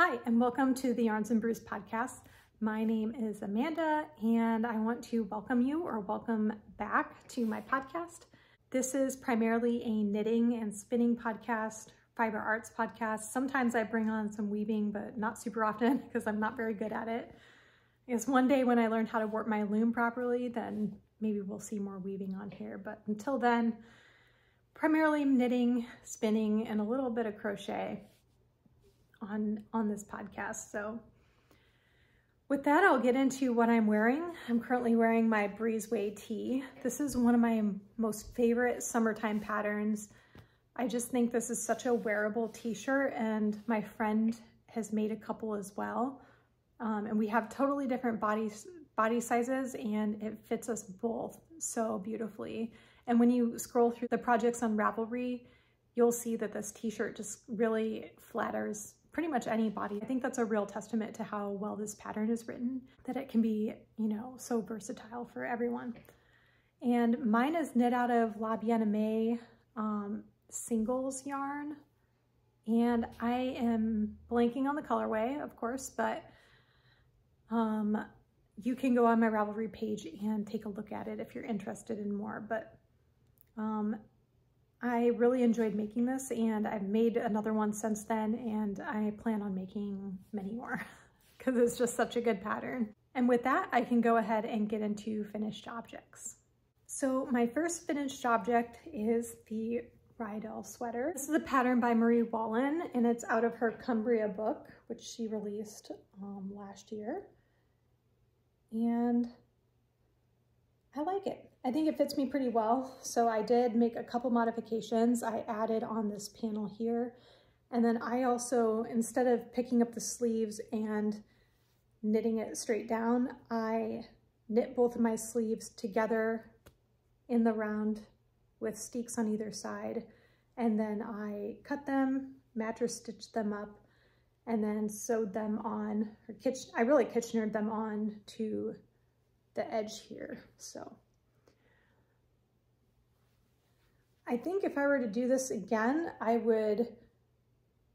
Hi, and welcome to the Yarns and Brews podcast. My name is Amanda, and I want to welcome you or welcome back to my podcast. This is primarily a knitting and spinning podcast, fiber arts podcast. Sometimes I bring on some weaving, but not super often because I'm not very good at it. I guess one day when I learn how to work my loom properly, then maybe we'll see more weaving on here. But until then, primarily knitting, spinning, and a little bit of crochet on this podcast. So with that, I'll get into what I'm wearing. I'm currently wearing my Breezeway tee. This is one of my most favorite summertime patterns. I just think this is such a wearable t-shirt, and my friend has made a couple as well. And we have totally different body sizes, and it fits us both so beautifully. And when you scroll through the projects on Ravelry, you'll see that this t-shirt just really flatters pretty much any body. I think that's a real testament to how well this pattern is written, that it can be, so versatile for everyone. And mine is knit out of La Bien-Aimée singles yarn. And I am blanking on the colorway, of course, but you can go on my Ravelry page and take a look at it if you're interested in more. But I really enjoyed making this, and I've made another one since then, and I plan on making many more because it's just such a good pattern. And with that, I can go ahead and get into finished objects. So my first finished object is the Rydall sweater. This is a pattern by Marie Wallin, and it's out of her Cumbria book, which she released last year. And I like it. I think it fits me pretty well. So I did make a couple modifications. I added on this panel here. And then I also, instead of picking up the sleeves and knitting it straight down, I knit both of my sleeves together in the round with steeks on either side. And then I cut them, mattress stitched them up, and then sewed them on, I really Kitchenered them on to the edge here. So I think if I were to do this again, I would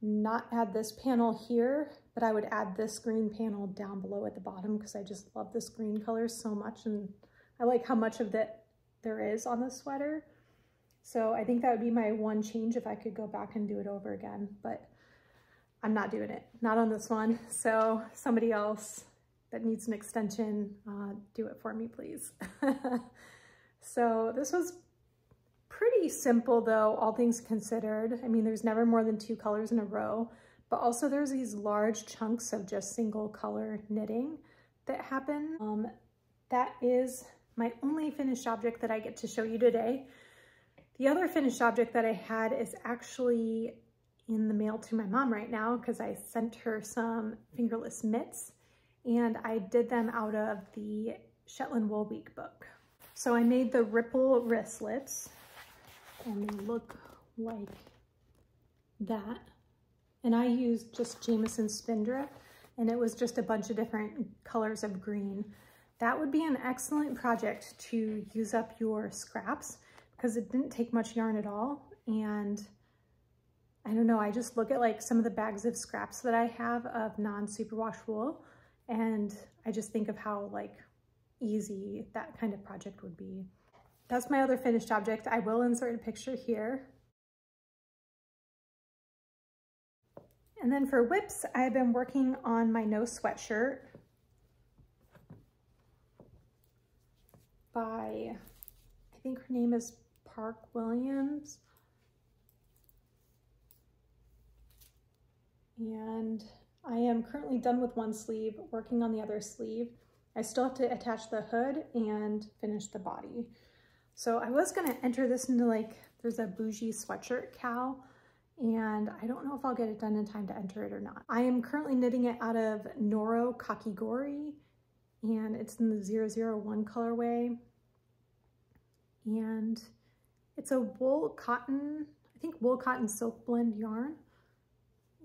not add this panel here, but I would add this green panel down below at the bottom because I just love this green color so much, and I like how much of that there is on the sweater. So I think that would be my one change if I could go back and do it over again, but I'm not doing it, not on this one. So somebody else that needs an extension, do it for me, please. So this was pretty simple though, all things considered. I mean, there's never more than 2 colors in a row, but also there's these large chunks of just single color knitting that happen. That is my only finished object that I get to show you today. The other finished object that I had is actually in the mail to my mom right now because I sent her some fingerless mitts, and I did them out of the Shetland Wool Week book. So I made the Ripple wristlets, and they look like that. And I used just Jamison Spindrift, and it was just a bunch of different colors of green. That would be an excellent project to use up your scraps because it didn't take much yarn at all. And I don't know, I just look at like some of the bags of scraps that I have of non-superwash wool, and I just think of how like easy that kind of project would be. That's my other finished object. I will insert a picture here. And then for whips, I've been working on my No Sweatshirt by, I think her name is Park Williams. And I am currently done with one sleeve, working on the other sleeve. I still have to attach the hood and finish the body. So I was gonna enter this into there's a Bougie Sweatshirt KAL, and I don't know if I'll get it done in time to enter it or not. I am currently knitting it out of Noro Kakigori, and it's in the 001 colorway. And it's a wool cotton, I think wool cotton silk blend yarn.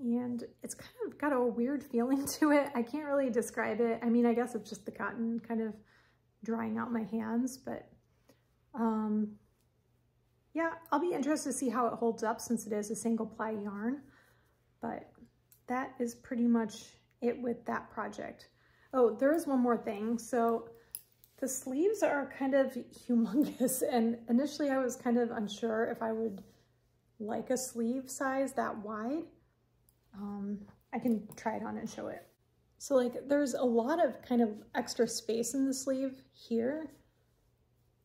And it's kind of got a weird feeling to it. I can't really describe it. I mean, I guess it's just the cotton kind of drying out my hands, but yeah, I'll be interested to see how it holds up since it is a single ply yarn. But that is pretty much it with that project. Oh, there is one more thing. So the sleeves are kind of humongous, and initially I was kind of unsure if I would like a sleeve size that wide. I can try it on and show it. So like there's a lot of kind of extra space in the sleeve here,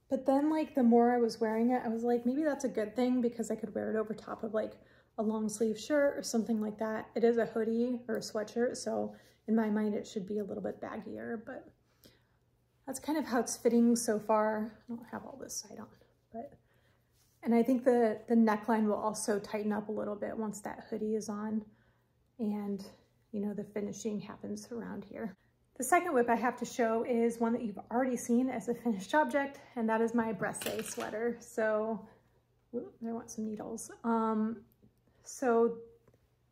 but then like the more I was wearing it, I was like, maybe that's a good thing because I could wear it over top of like a long sleeve shirt or something like that. It is a hoodie or a sweatshirt, so in my mind it should be a little bit baggier, but that's kind of how it's fitting so far. I don't have all this side on, but, and I think the neckline will also tighten up a little bit once that hoodie is on and, you know, the finishing happens around here. The second whip I have to show is one that you've already seen as a finished object, and that is my Brews sweater. So, there went some needles. So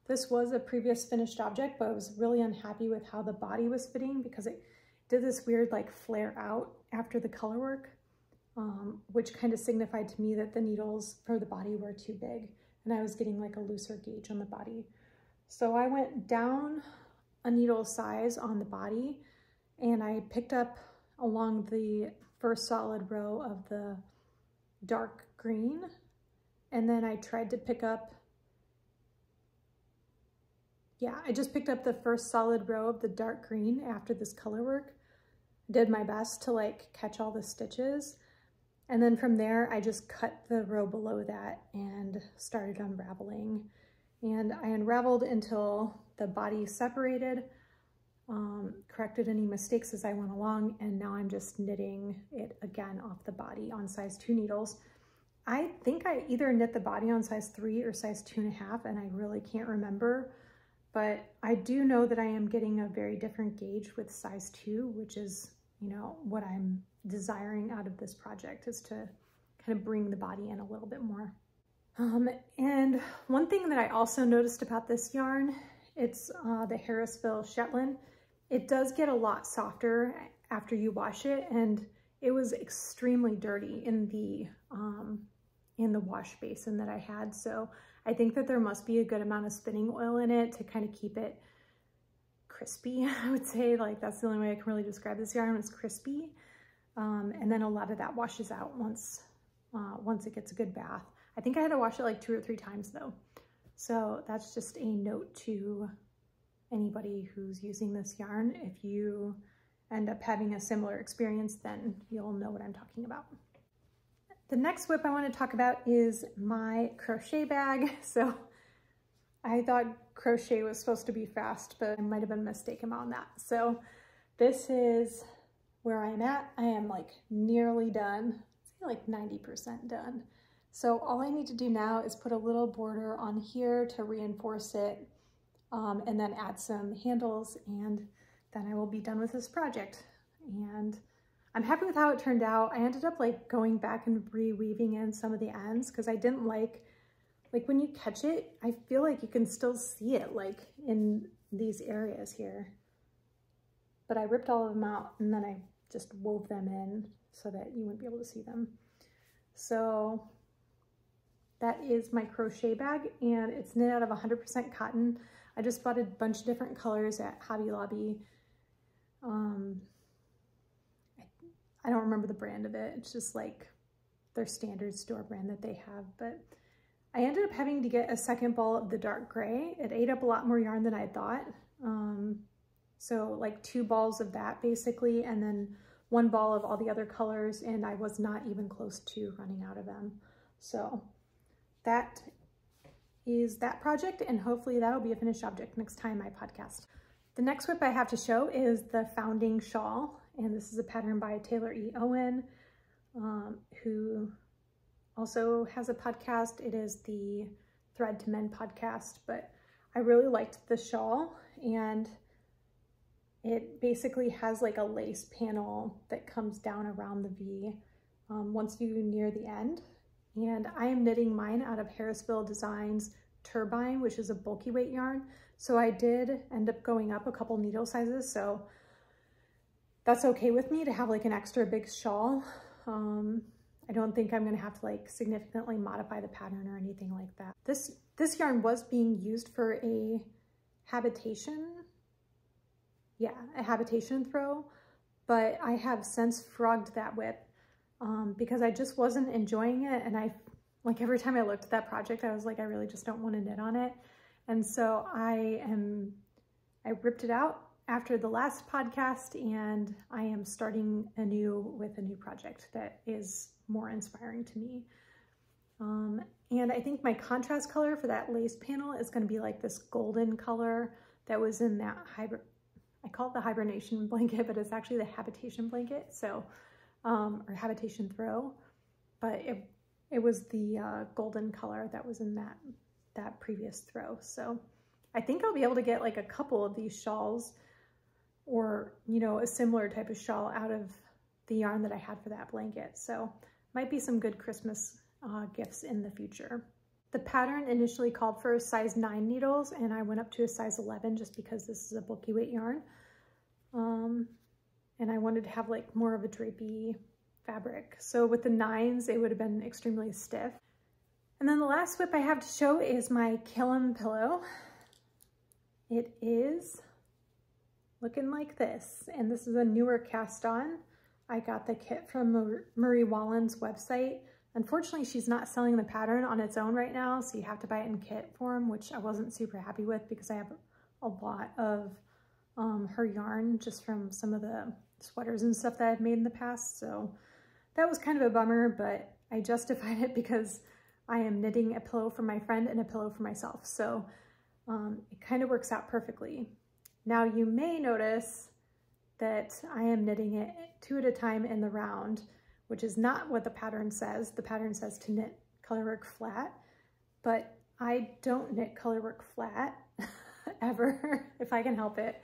this was a previous finished object, but I was really unhappy with how the body was fitting because it did this weird like flare out after the color work, which kind of signified to me that the needles for the body were too big and I was getting like a looser gauge on the body. So I went down a needle size on the body and I picked up along the first solid row of the dark green, and then I tried to pick up, I just picked up the first solid row of the dark green after this color work. Did my best to like catch all the stitches. And then from there, I just cut the row below that and started unraveling. And I unraveled until the body separated, corrected any mistakes as I went along, and now I'm just knitting it again off the body on size 2 needles. I think I either knit the body on size 3 or size 2.5, and I really can't remember. But I do know that I am getting a very different gauge with size 2, which is, you know, what I'm desiring out of this project, is to kind of bring the body in a little bit more. And one thing that I also noticed about this yarn, it's the Harrisville Shetland. It does get a lot softer after you wash it, and it was extremely dirty in the wash basin that I had. So I think that there must be a good amount of spinning oil in it to kind of keep it crispy, I would say. Like that's the only way I can really describe this yarn, is crispy. And then a lot of that washes out once it gets a good bath. I think I had to wash it like 2 or 3 times though. So that's just a note to anybody who's using this yarn. If you end up having a similar experience, then you'll know what I'm talking about. The next whip I want to talk about is my crochet bag. So I thought crochet was supposed to be fast, but I might have been mistaken on that. So this is where I'm at. I am like nearly done. It's like 90% done. So all I need to do now is put a little border on here to reinforce it, and then add some handles, and then I will be done with this project. And I'm happy with how it turned out. I ended up like going back and reweaving in some of the ends because I didn't like when you catch it, I feel like you can still see it like in these areas here. But I ripped all of them out and then I just wove them in so that you wouldn't be able to see them. So that is my crochet bag, and it's knit out of 100% cotton. I just bought a bunch of different colors at Hobby Lobby. I don't remember the brand of it. It's just like their standard store brand that they have. But I ended up having to get a second ball of the dark gray. It ate up a lot more yarn than I thought. So like 2 balls of that basically, and then 1 ball of all the other colors, and I was not even close to running out of them. So that is that project, and hopefully that'll be a finished object next time I podcast. The next whip I have to show is the Founding Shawl, and this is a pattern by Taylor E. Owen, who also has a podcast. It is the Thread to Mend podcast, but I really liked the shawl, and it basically has like a lace panel that comes down around the V once you near the end. And I am knitting mine out of Harrisville Designs Turbine, which is a bulky weight yarn. So I did end up going up a couple needle sizes, so that's okay with me to have like an extra big shawl. I don't think I'm gonna have to like significantly modify the pattern or anything like that. This yarn was being used for a habitation. Yeah, a habitation throw, but I have since frogged that whip because I just wasn't enjoying it. And like every time I looked at that project, I was like, I really just don't want to knit on it. And so I ripped it out after the last podcast, and I am starting anew with a new project that is more inspiring to me. And I think my contrast color for that lace panel is going to be like this golden color that was in that I call it the hibernation blanket, but it's actually the habitation blanket. So, or habitation throw, but it was the golden color that was in that previous throw. So I think I'll be able to get like a couple of these shawls, or, you know, a similar type of shawl out of the yarn that I had for that blanket. So might be some good Christmas gifts in the future. The pattern initially called for size 9 needles, and I went up to a size 11 just because this is a bulky weight yarn. And I wanted to have like more of a drapey fabric. So with the 9s, it would have been extremely stiff. And then the last whip I have to show is my Kilim pillow. It is looking like this, and this is a newer cast on. I got the kit from Marie Wallin's website. Unfortunately, she's not selling the pattern on its own right now, so you have to buy it in kit form, which I wasn't super happy with because I have a lot of her yarn just from some of the sweaters and stuff that I've made in the past. So that was kind of a bummer, but I justified it because I am knitting a pillow for my friend and a pillow for myself. So it kind of works out perfectly. Now you may notice that I am knitting it 2 at a time in the round, which is not what the pattern says. The pattern says to knit colorwork flat, but I don't knit colorwork flat ever if I can help it.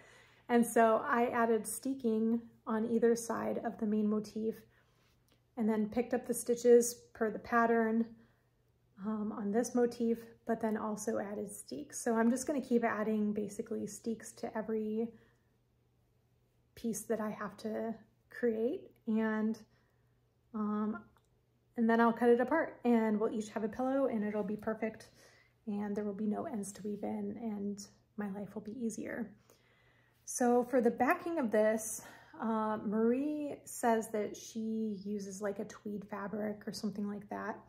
And so I added steeking on either side of the main motif, and then picked up the stitches per the pattern on this motif, but then also added steeks. So I'm just going to keep adding basically steeks to every piece that I have to create, and then I'll cut it apart, and we'll each have a pillow, and it'll be perfect, and there will be no ends to weave in, and my life will be easier. So for the backing of this, Marie says that she uses like a tweed fabric or something like that.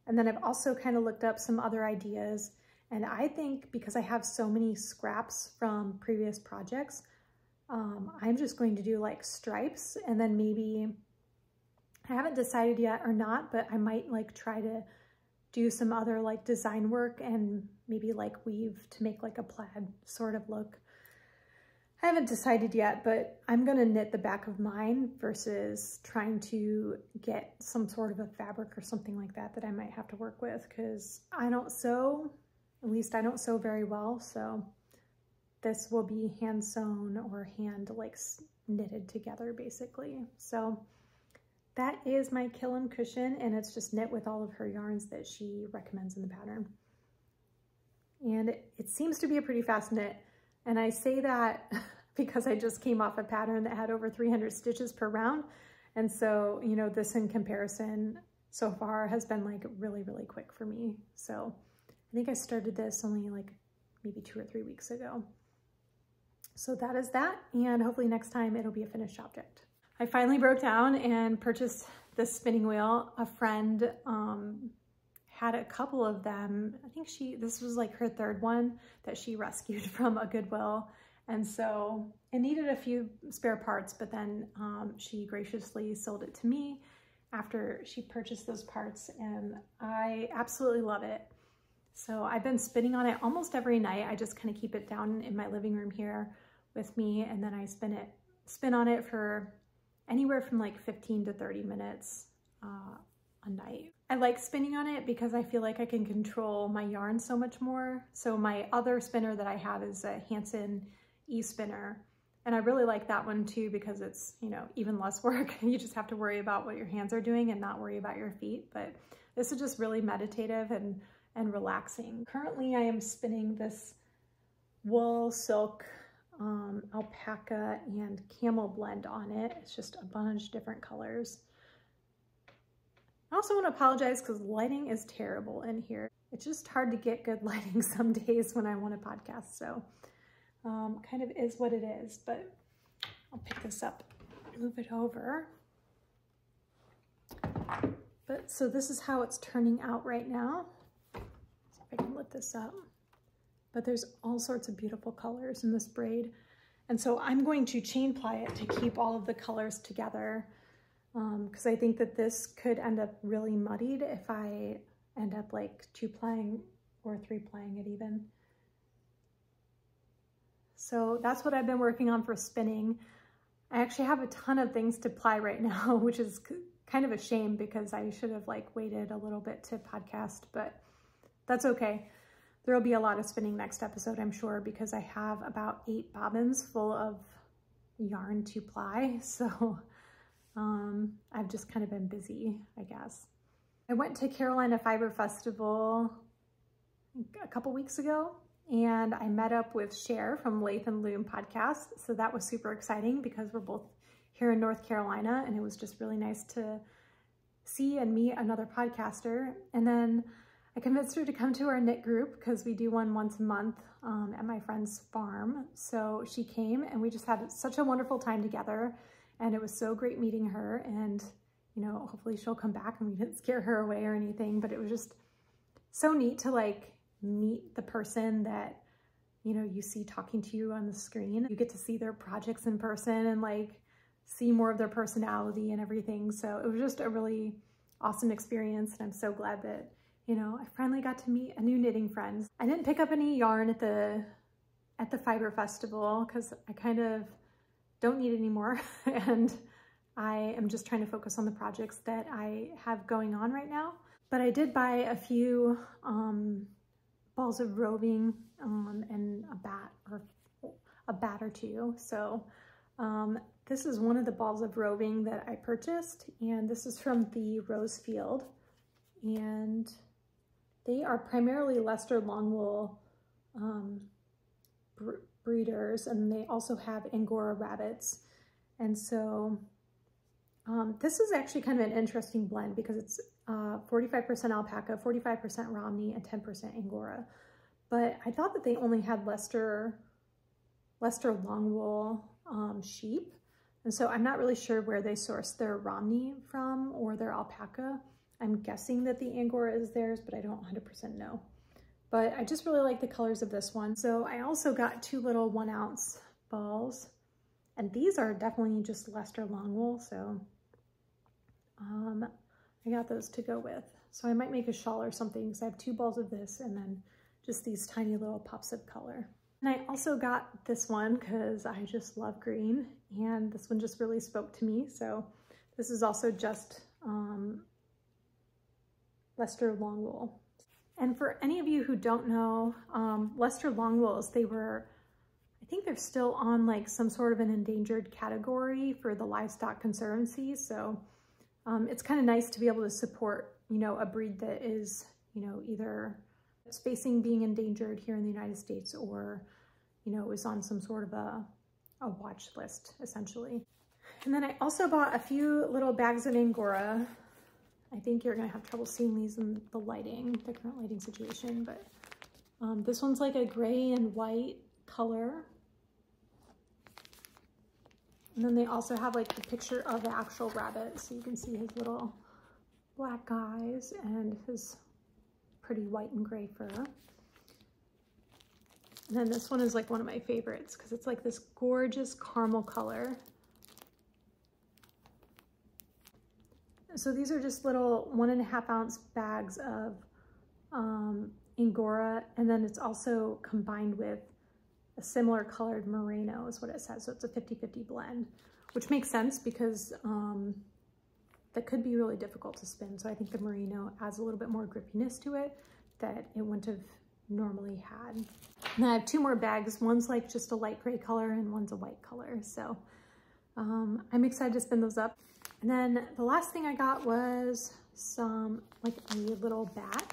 And then I've also kind of looked up some other ideas, and I think because I have so many scraps from previous projects, I'm just going to do like stripes, and then maybe, I haven't decided yet or not, but I might like try to do some other like design work and maybe like weave to make like a plaid sort of look. I haven't decided yet, but I'm going to knit the back of mine versus trying to get some sort of a fabric or something like that that I might have to work with, because I don't sew, at least I don't sew very well. So this will be hand sewn or hand like knitted together basically. So that is my Kilim cushion, and it's just knit with all of her yarns that she recommends in the pattern. And it seems to be a pretty fast knit. And I say that because I just came off a pattern that had over 300 stitches per round. And so, you know, this in comparison so far has been like really, really quick for me. So I think I started this only like maybe 2 or 3 weeks ago. So that is that. And hopefully next time it'll be a finished object. I finally broke down and purchased this spinning wheel. A friend had a couple of them. I think this was like her 3rd one that she rescued from a Goodwill. And so it needed a few spare parts, but then she graciously sold it to me after she purchased those parts, and I absolutely love it. So I've been spinning on it almost every night. I just kind of keep it down in my living room here with me, and then I spin on it for anywhere from like 15 to 30 minutes a night. I like spinning on it because I feel like I can control my yarn so much more. So my other spinner that I have is a Hanson e-spinner, and I really like that one too because it's, you know, even less work. You just have to worry about what your hands are doing and not worry about your feet. But this is just really meditative and relaxing. Currently I am spinning this wool, silk, alpaca, and camel blend on it. It's just a bunch of different colors. I also want to apologize because lighting is terrible in here. It's just hard to get good lighting some days when I want to podcast. So kind of is what it is, but I'll pick this up, move it over. But so this is how it's turning out right now. See if I can lift this up. But there's all sorts of beautiful colors in this braid. And so I'm going to chain ply it to keep all of the colors together, because I think that this could end up really muddied if I end up like 2-plying or 3-plying it even. So that's what I've been working on for spinning. I actually have a ton of things to ply right now, which is kind of a shame because I should have like waited a little bit to podcast, but that's okay. There will be a lot of spinning next episode, I'm sure, because I have about 8 bobbins full of yarn to ply. So I've just kind of been busy, I guess. I went to Carolina Fiber Festival a couple weeks ago, and I met up with Cher from Lathe and Loom podcast. So that was super exciting because we're both here in North Carolina, and it was just really nice to see and meet another podcaster. And then I convinced her to come to our knit group because we do one once a month at my friend's farm. So she came and we just had such a wonderful time together, and it was so great meeting her. And, you know, hopefully she'll come back and we didn't scare her away or anything, but it was just so neat to like meet the person that, you know, you see talking to you on the screen. You get to see their projects in person and like see more of their personality and everything. So it was just a really awesome experience. And I'm so glad that, you know, I finally got to meet a new knitting friend. I didn't pick up any yarn at the Fiber Festival because I kind of don't need any more. And I am just trying to focus on the projects that I have going on right now. But I did buy a few balls of roving and a bat or two. So this is one of the balls of roving that I purchased, and this is from the Rose Field, and they are primarily Leicester Longwool breeders, and they also have Angora rabbits. And so this is actually kind of an interesting blend because it's 45% alpaca, 45% Romney, and 10% Angora. But I thought that they only had Leicester Longwool sheep. And so I'm not really sure where they source their Romney from or their alpaca. I'm guessing that the Angora is theirs, but I don't 100% know. But I just really like the colors of this one. So I also got 2 little 1-ounce balls, and these are definitely just Leicester Longwool. So I got those to go with. So I might make a shawl or something because I have 2 balls of this and then just these tiny little pops of color. And I also got this one because I just love green, and this one just really spoke to me. So this is also just Leicester Longwool. And for any of you who don't know, Leicester Longwools, I think they're still on like some sort of an endangered category for the Livestock Conservancy. So it's kind of nice to be able to support, you know, a breed that is, you know, either it's facing being endangered here in the United States or, you know, is on some sort of a watch list, essentially. And then I also bought a few little bags of Angora. I think you're gonna have trouble seeing these in the current lighting situation, but this one's like a gray and white color. And then they also have like the picture of the actual rabbit, so you can see his little black eyes and his pretty white and gray fur. And then this one is like one of my favorites because it's like this gorgeous caramel color. So these are just little 1.5-ounce bags of Angora, and then it's also combined with a similar colored merino is what it says. So it's a 50-50 blend, which makes sense because that could be really difficult to spin. So I think the merino adds a little bit more grippiness to it that it wouldn't have normally had. And I have 2 more bags. One's like just a light gray color and one's a white color. So I'm excited to spin those up. And then the last thing I got was some like a little bat.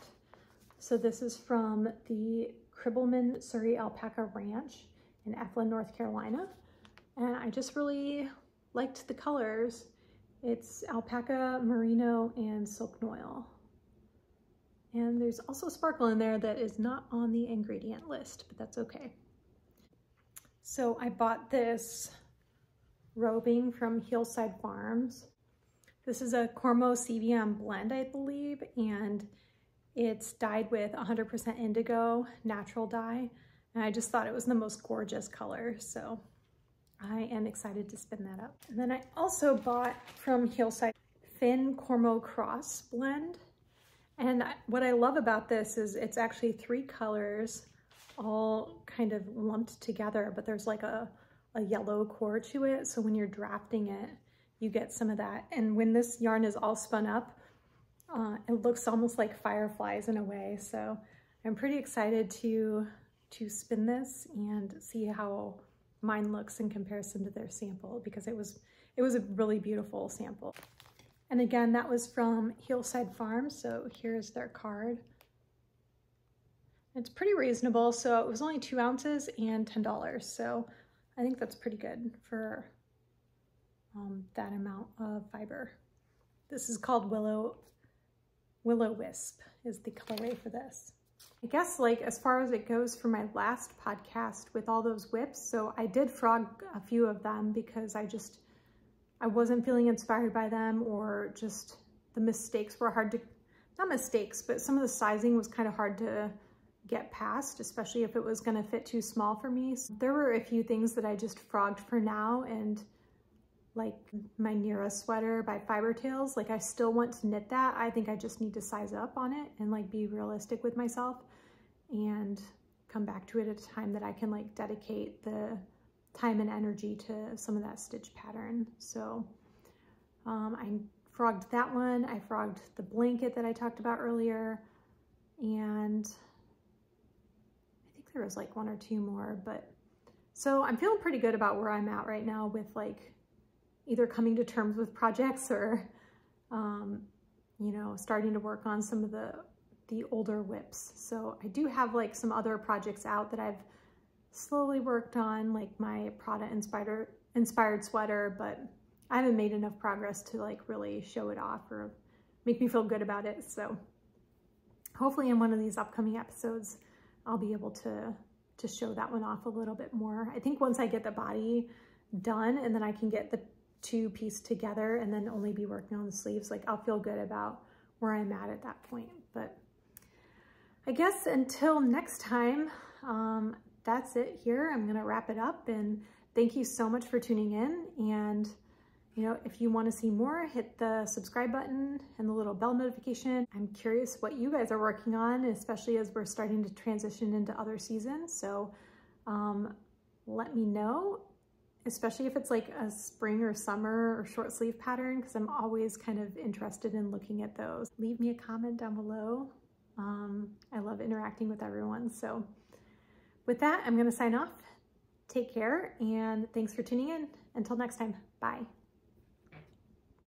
So this is from the Cribbleman Surrey Alpaca Ranch in Eflin, North Carolina. And I just really liked the colors. It's alpaca, merino, and silk noil. And there's also sparkle in there that is not on the ingredient list, but that's okay. So I bought this robing from Hillside Farms. This is a Cormo CVM blend, I believe, and it's dyed with 100% indigo natural dye. And I just thought it was the most gorgeous color. So I am excited to spin that up. And then I also bought from Hillside Finn Cormo Cross blend. And what I love about this is it's actually 3 colors all kind of lumped together, but there's like a yellow core to it. So when you're drafting it, you get some of that. And when this yarn is all spun up, it looks almost like fireflies in a way. So I'm pretty excited to spin this and see how mine looks in comparison to their sample, because it was a really beautiful sample. And again, that was from Hillside Farms. So here's their card. It's pretty reasonable. So it was only 2 ounces and $10. So I think that's pretty good for that amount of fiber. This is called Willow Wisp is the colorway for this. I guess like as far as it goes for my last podcast with all those whips, so I did frog a few of them because I wasn't feeling inspired by them, or just the mistakes were hard to, not mistakes, but some of the sizing was kind of hard to get past, especially if it was going to fit too small for me. So there were a few things that I just frogged for now, and like my Noro sweater by Fiber Tales, like I still want to knit that. I think I just need to size up on it and like be realistic with myself and come back to it at a time that I can like dedicate the time and energy to some of that stitch pattern. So I frogged that one. I frogged the blanket that I talked about earlier, and I think there was like 1 or 2 more, but so I'm feeling pretty good about where I'm at right now with like either coming to terms with projects or, you know, starting to work on some of the older whips. So I do have like some other projects out that I've slowly worked on, like my Prada inspired sweater, but I haven't made enough progress to like really show it off or make me feel good about it. So hopefully in one of these upcoming episodes, I'll be able to show that one off a little bit more. I think once I get the body done and then I can get the 2 pieces together and then only be working on the sleeves, like I'll feel good about where I'm at that point. But I guess until next time, that's it here. I'm gonna wrap it up, and thank you so much for tuning in. And you know, if you want to see more, hit the subscribe button and the little bell notification. I'm curious what you guys are working on, especially as we're starting to transition into other seasons. So let me know, especially if it's like a spring or summer or short sleeve pattern, because I'm always kind of interested in looking at those. Leave me a comment down below. I love interacting with everyone. So with that, I'm going to sign off. Take care, and thanks for tuning in. Until next time, bye.